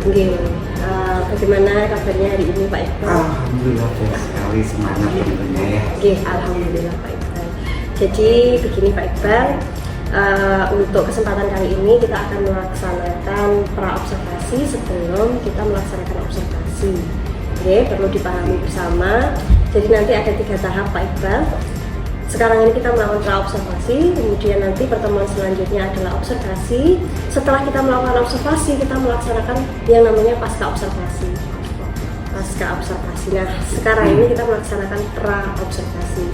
Oke, bagaimana kabarnya hari ini Pak Iqbal? Alhamdulillah baik sekali, semangat tentunya ya. Oke, alhamdulillah Pak Iqbal. Jadi begini Pak Iqbal, untuk kesempatan kali ini kita akan melaksanakan pra-observasi sebelum kita melaksanakan observasi. Oke, perlu dipahami bersama. Jadi nanti ada 3 tahap Pak Iqbal. Sekarang ini kita melakukan pra-observasi, kemudian nanti pertemuan selanjutnya adalah observasi. Setelah kita melakukan observasi, kita melaksanakan yang namanya pasca observasi. Pasca observasi. Nah, sekarang ini kita melaksanakan pra-observasi.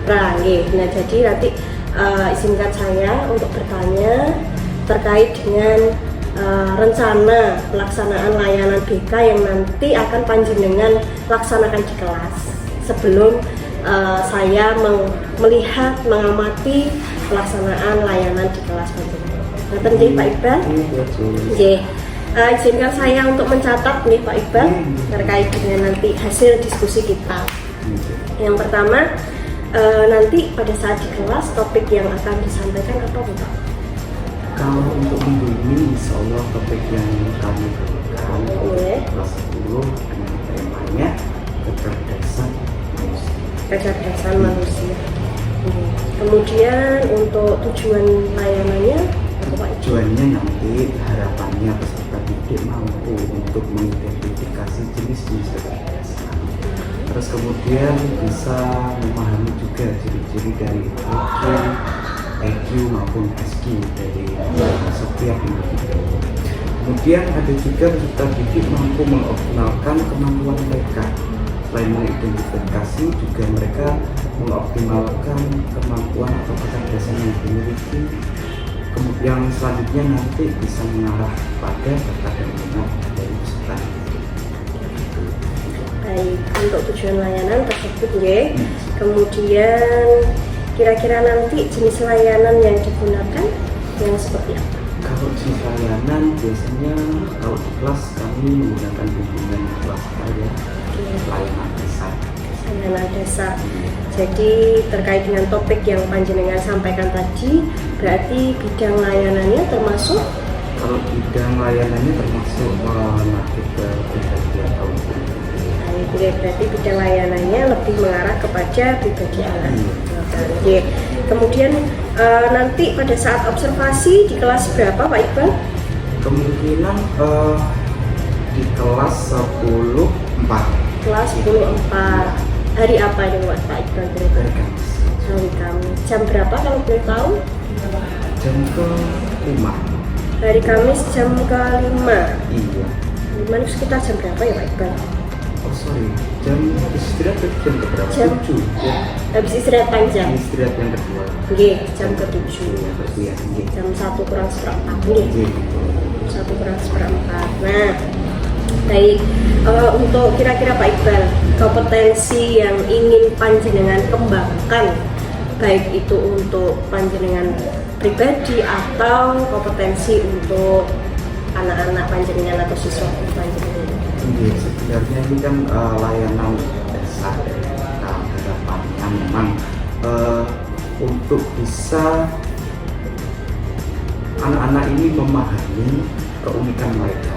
Nah, jadi nanti izinkan saya untuk bertanya terkait dengan rencana pelaksanaan layanan BK yang nanti akan panjenengan laksanakan di kelas sebelum saya melihat, mengamati pelaksanaan layanan di kelas panjenengan. Nah, Pak Iqbal, izinkan saya untuk mencatat nih Pak Iqbal terkait dengan nanti hasil diskusi kita. Yang pertama, nanti pada saat di kelas topik yang akan disampaikan apa Pak? Kalau untuk minggu ini, insya Allah topik yang kami berikan kelas 10 dengan temanya kecerdasan manusia. Kecerdasan manusia. Kemudian untuk tujuan layanannya apa Pak? Tujuannya nanti harapannya peserta didik mampu untuk mengidentifikasi jenis-jenis kecerdasan. Terus kemudian bisa memahami juga ciri-ciri dari IQ maupun SQ dari setiap individu. Kemudian ada juga peserta didik mampu mengoptimalkan kemampuan mereka. Selain mengidentifikasi, juga mereka mengoptimalkan kemampuan atau kecerdasan yang dimiliki. Kemudian selanjutnya nanti bisa mengarah pada bakat dan minat dari peserta. Baik, untuk tujuan layanan tersebut ya. Kemudian kira-kira nanti jenis layanan yang digunakan yang seperti apa? Kalau jenis layanan biasanya kalau di kelas kami menggunakan bimbingan kelas ya. Layanan dasar. Layanan dasar. Jadi terkait dengan topik yang panjenengan sampaikan tadi, berarti bidang layanannya termasuk? Kalau bidang layanannya termasuk mengatur ke pribadi atau berarti bidang layanannya lebih mengarah kepada pribadi anak. Kemudian nanti pada saat observasi di kelas berapa Pak Iqbal? Kemungkinan di kelas 10-4. Kelas 10-4. Hari apa ini Pak Iqbal? Hari Kamis. Jam berapa kalau boleh tahu? Jam ke-5. Hari Kamis jam ke-5. Iya. Gimana sekitar jam berapa ya Pak Iqbal? Oh sorry, jam istirahat jam berapa? Jam 7 ya. Habis istirahat panjang? Istirahat yang kedua. Oke, jam ke-7. Iya, Jam 1 kurang seperempat. Oke. 1 kurang seperempat. Nah, baik, untuk kira-kira Pak Iqbal, kompetensi yang ingin panjenengan kembangkan, baik itu untuk panjenengan pribadi atau kompetensi untuk anak-anak panjenengan atau siswa panjenengan. Sebenarnya ini kan layanan dasar dari kita, harapannya memang untuk bisa anak-anak ini memahami keunikan mereka,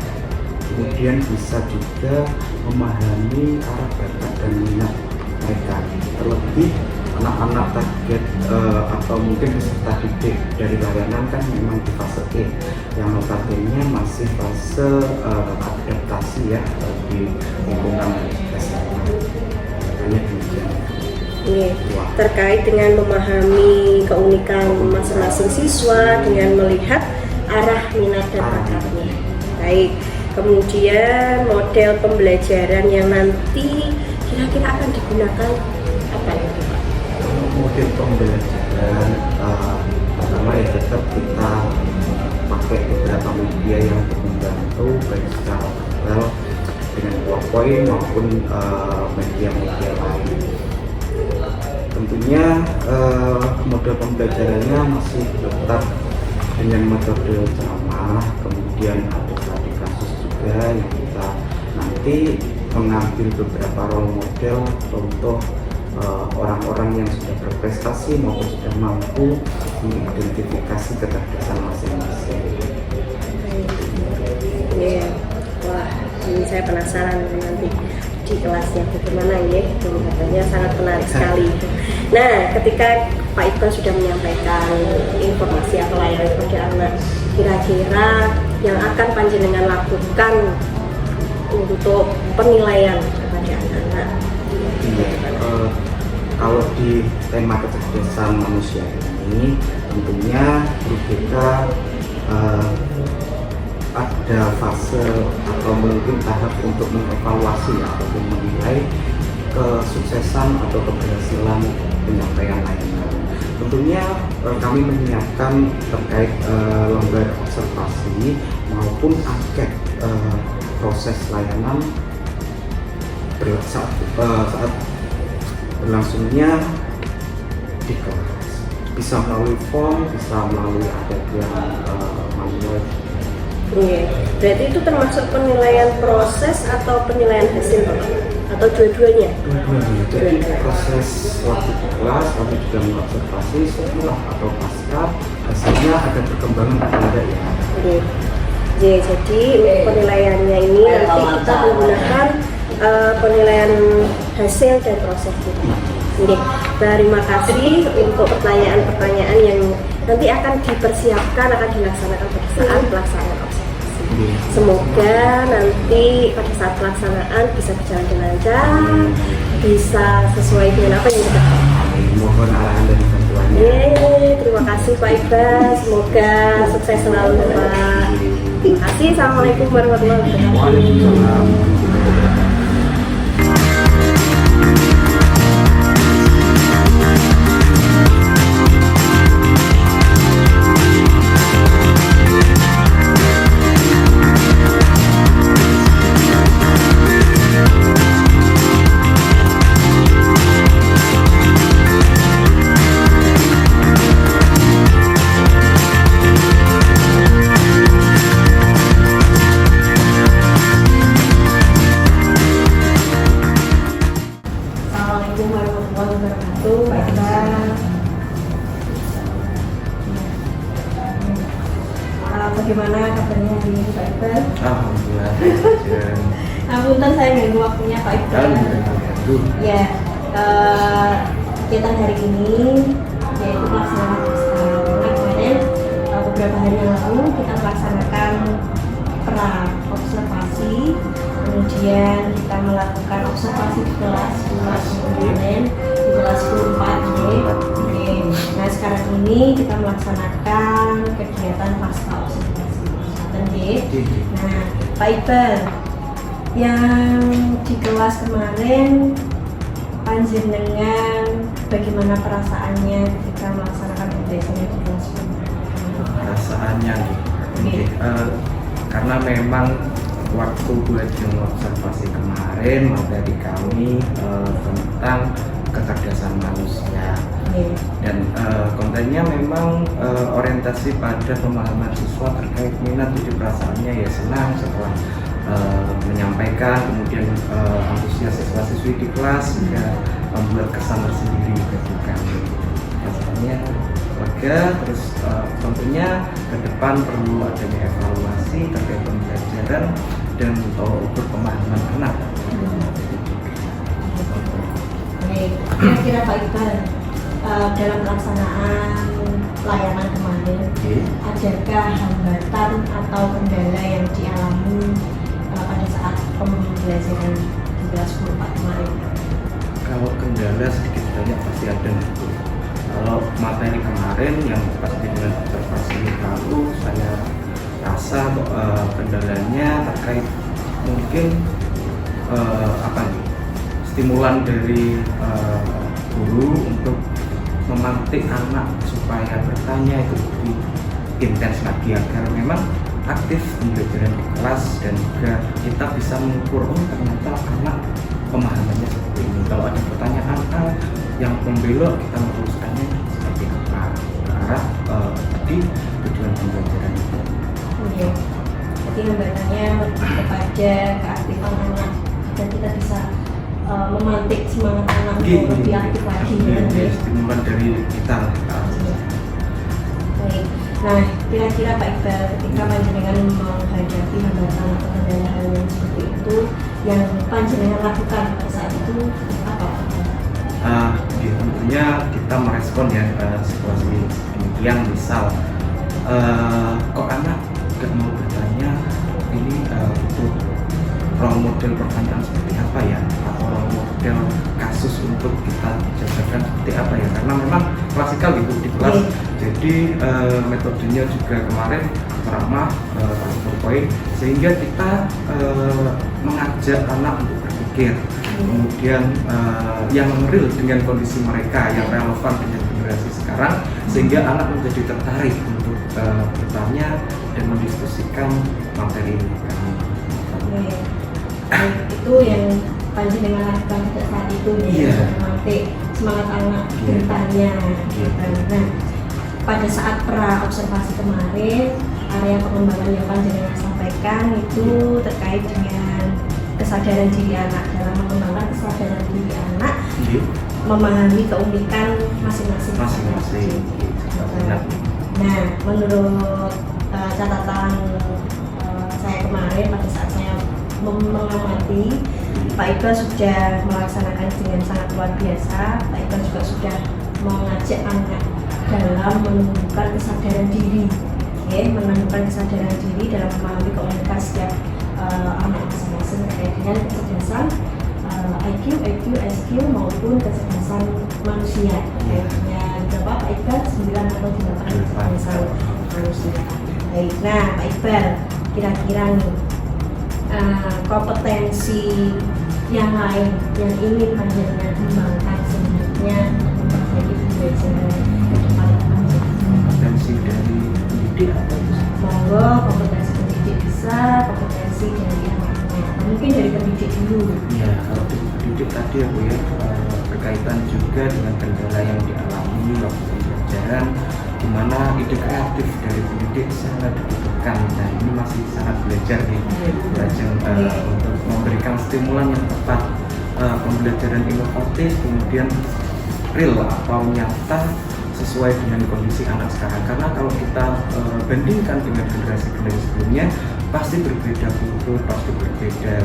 kemudian bisa juga memahami arah bakat dan minat mereka, terlebih anak-anak target atau mungkin peserta didik dari layanan kan memang di fase E yang notabene masih fase adaptasi ya di lingkungan SMA. Hanya demikian. Terkait dengan memahami keunikan masing-masing siswa dengan melihat arah minat dan bakatnya. Baik. Kemudian model pembelajaran yang nanti kira-kira akan digunakan apa ya Pak? Model pembelajaran pertama ya tetap kita pakai beberapa media yang membantu baik secara verbal dengan PowerPoint maupun media-media lain. Tentunya model pembelajarannya masih tetap dengan metode ceramah, kemudian ada studi kasus juga yang kita nanti mengambil beberapa role model contoh orang-orang yang sudah berprestasi maupun sudah mampu mengidentifikasi kecerdasan masing-masing. saya penasaran nanti di kelasnya bagaimana ya, katanya sangat menarik sekali. Nah, ketika Pak Iqbal sudah menyampaikan informasi atau layanan kepada anak, kira-kira yang akan panjenengan lakukan untuk penilaian kepada anak-anak? Kalau di tema kecerdasan manusia ini, tentunya guru kita ada fase atau mungkin tahap untuk mengevaluasi ataupun menilai kesuksesan atau keberhasilan penyampaian layanan. Tentunya kami menyiapkan terkait lembar observasi maupun angket proses layanan saat berlangsungnya di kelas, bisa melalui form, bisa melalui ada yang manual. Iya, berarti itu termasuk penilaian proses atau penilaian hasil, atau dua-duanya? Dua-duanya. Jadi proses waktu di kelas, kami juga mengobservasi setelah atau pasca hasilnya ada perkembangan atau tidak ya. Oke. Jadi penilaiannya ini nanti kita menggunakan penilaian hasil dan proses kita. Oke. Terima kasih untuk pertanyaan-pertanyaan yang nanti akan dipersiapkan, akan dilaksanakan pada saat pelaksanaan observasi. Semoga nanti pada saat pelaksanaan bisa berjalan dengan lancar, bisa sesuai dengan apa yang kita harapkan. Mohon arahan dan bantuannya. Terima kasih Pak Iqbal, semoga sukses selalu Pak. Terima kasih. Assalamualaikum warahmatullahi wabarakatuh. Waalaikumsalam. Assalamualaikum warahmatullahi wabarakatuh, Pak Iqbal. Bagaimana kabarnya hari ini Pak Iqbal? Alhamdulillah. Punten saya ganggu waktunya Pak Iqbal. Ya, kegiatan hari ini yaitu pelaksanaan kemarin beberapa hari yang lalu kita melaksanakan pra observasi, kemudian kita melakukan observasi di kelas kemarin di kelas 4 Oke. Nah sekarang ini kita melaksanakan kegiatan pasca observasi. Nah Pak Iqbal, yang di kelas kemarin panjenengan bagaimana perasaannya ketika melaksanakan kegiatan di kelas 4? Perasaannya karena memang waktu buat observasi kemarin materi kami tentang kecerdasan manusia dan kontennya memang orientasi pada pemahaman siswa terkait minat, jadi perasaannya ya senang setelah menyampaikan, kemudian antusias siswa-siswi di kelas juga membuat kesan tersendiri bagi kami. Rasanya lega, terus tentunya ke depan perlu adanya evaluasi terkait pembelajaran dan tolak ukur pemahaman anak. Kira-kira Pak Iqbal, dalam pelaksanaan layanan kemarin, adakah hambatan atau kendala yang dialami pada saat pembelajaran di kelas 4 kemarin? Kalau kendala sedikit banyak pasti ada. Kalau materi kemarin yang pasti dengan observasi lalu saya rasa kendalanya terkait mungkin stimulan dari guru untuk memantik anak supaya bertanya itu lebih intens lagi agar memang aktif pembelajaran di kelas dan juga kita bisa mengukur ternyata anak pemahamannya seperti ini. Kalau ada pertanyaan yang membelok kita meluruskannya seperti apa ke arah tadi tujuan pembelajaran itu. Iya. Jadi hambatannya kepada keaktifan anak dan kita bisa memantik semangat anak untuk lebih aktif lagi. Stimulan dari kita. Baik. Nah, kira-kira Pak Iqbal ketika panjenengan menghadapi hambatan atau kendala yang seperti itu, yang panjenengan lakukan pada saat itu apa? Tentunya kita merespon ya situasi demikian, misal kok anak gak mau bertanya, ini butuh role model pertanyaan seperti apa ya, atau role model kasus untuk kita jabarkan seperti apa ya, karena memang klasikal gitu di kelas. Jadi metodenya juga kemarin ceramah PowerPoint, sehingga kita mengajak anak untuk berpikir, kemudian yang real dengan kondisi mereka, yang relevan dengan generasi sekarang, sehingga anak menjadi tertarik untuk bertanya dan mendiskusikan materi ini. Itu yang panjenengan lakukan pada saat itu ya, semangat anak bertanya. Nah, pada saat pra observasi kemarin, area pengembangan yang panjenengan sampaikan itu terkait dengan kesadaran diri anak, dalam mengembangkan kesadaran diri anak, memahami keunikan masing-masing. Nah, menurut catatan saya kemarin pada saat saya mengamati, Pak Iqbal sudah melaksanakan dengan sangat luar biasa. Pak Iqbal juga sudah mengajak anak dalam menumbuhkan kesadaran diri, menumbuhkan kesadaran diri dalam memahami keunikan setiap anak masing-masing terkait dengan kecerdasan IQ, SQ maupun kecerdasan manusia. Yang berapa Pak Iqbal? 9 atau 8 kecerdasan manusia. Baik, nah Pak Iqbal, kira-kira nih kompetensi yang lain yang ingin panjenengan kembangkan selanjutnya menjadi pembelajaran ke depan kompetensi dari pendidik atau monggo, kompetensi pendidik bisa, kompetensi dari anaknya, mungkin dari pendidik dulu. Ya, kalau pendidik tadi ya Bu ya, berkaitan juga dengan kendala yang dialami waktu pembelajaran, di mana ide kreatif dari pendidik sangat dibutuhkan. Nah, ini masih sangat belajar nih, belajar untuk memberikan stimulan yang tepat, pembelajaran inovatif, kemudian real atau nyata sesuai dengan kondisi anak sekarang. Karena kalau kita bandingkan dengan generasi-generasi sebelumnya, pasti berbeda kultur, pasti berbeda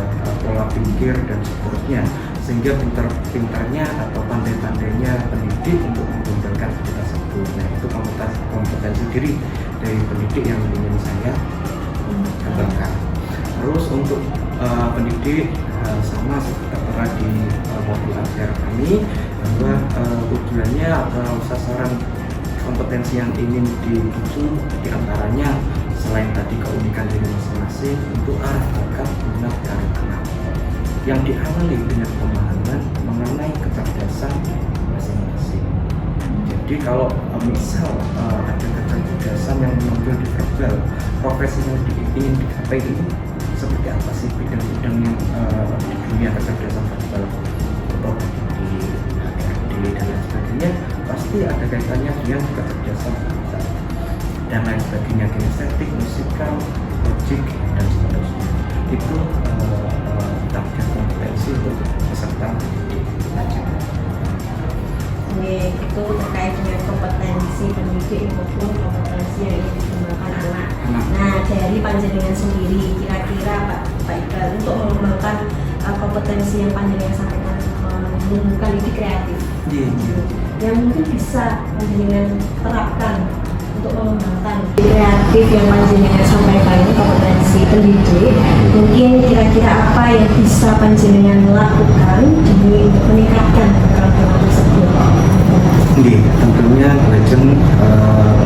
pola pikir dan seterusnya, sehingga pintar-pintarnya atau pandai-pandainya pendidik untuk mengembangkan kita tersebut. Nah, itu kompetensi diri dari pendidik yang ingin saya kembangkan. Terus untuk pendidik sama seperti pernah di modul ajar kami, bahwa tujuannya atau sasaran kompetensi yang ingin dituju diantaranya selain tadi keunikan diri masing-masing, untuk arah bakat, minat, dan anak yang diawali dengan pemahaman mengenai kecerdasan masing-masing. Jadi kalau misal ada kecerdasan yang menonjol di verbal, profesi yang ingin dicapai ini seperti apa sih bidang-bidang yang di dunia kecerdasan verbal, di HRD dan lain sebagainya, pasti ada kaitannya dengan kecerdasan digital dan lain sebagainya, kinestetik, musikal, logik dan seterusnya. Itu target kompetensi untuk peserta belajar. Itu terkait dengan kompetensi pendidik maupun kompetensi yang ingin dikembangkan anak. Nah, dari panjenengan sendiri, kira-kira Pak Iqbal, untuk mengembangkan kompetensi yang panjenengan sampaikan, menumbuhkan ide kreatif, yang mungkin bisa panjenengan terapkan untuk mengembangkan kreatif yang panjenengan sampaikan ini, kompetensi pendidik, mungkin kira-kira apa yang bisa panjenengan lakukan demi untuk meningkatkan keterampilan tersebut? Tentunya legend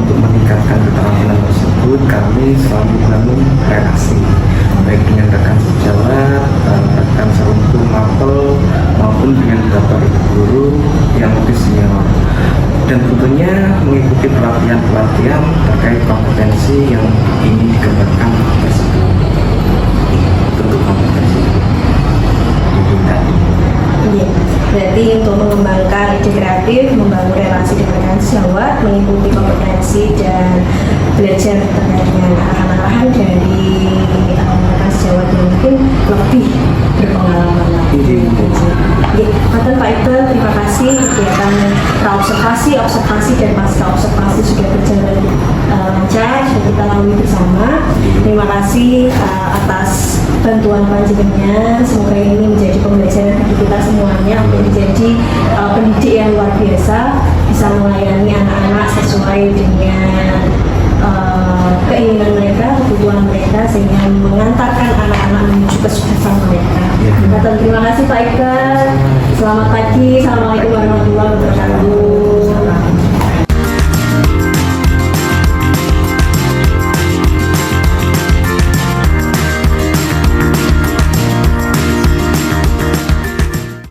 untuk meningkatkan keterampilan tersebut, kami selalu membangun relasi baik dengan rekan sejawat, rekan serumpu mapel, maupun dengan bapak ibu guru yang lebih senior, dan tentunya mengikuti pelatihan-pelatihan terkait kompetensi yang ingin dikembangkan tersebut. Tentu kompetensi tadi. Iya, berarti untuk mengembangkan ide kreatif, membangun relasi dengan rekan sejawat, mengikuti kompetensi dan belajar terkait dengan arahan-arahan dari rekan sejawat yang mungkin lebih berpengalaman lagi. Mantan Pak Iqbal, terima kasih. Kegiatan observasi dan pasca observasi sudah berjalan lancar, sudah kita lalui bersama. Terima kasih atas bantuan panjenengan. Semoga ini menjadi pembelajaran bagi kita semuanya untuk menjadi pendidik yang luar biasa, bisa melayani anak-anak sesuai dengan keinginan mereka, kebutuhan mereka, sehingga mengantarkan anak-anak menuju kesuksesan mereka. Terima kasih Pak Iqbal. Selamat pagi. Assalamualaikum warahmatullahi wabarakatuh.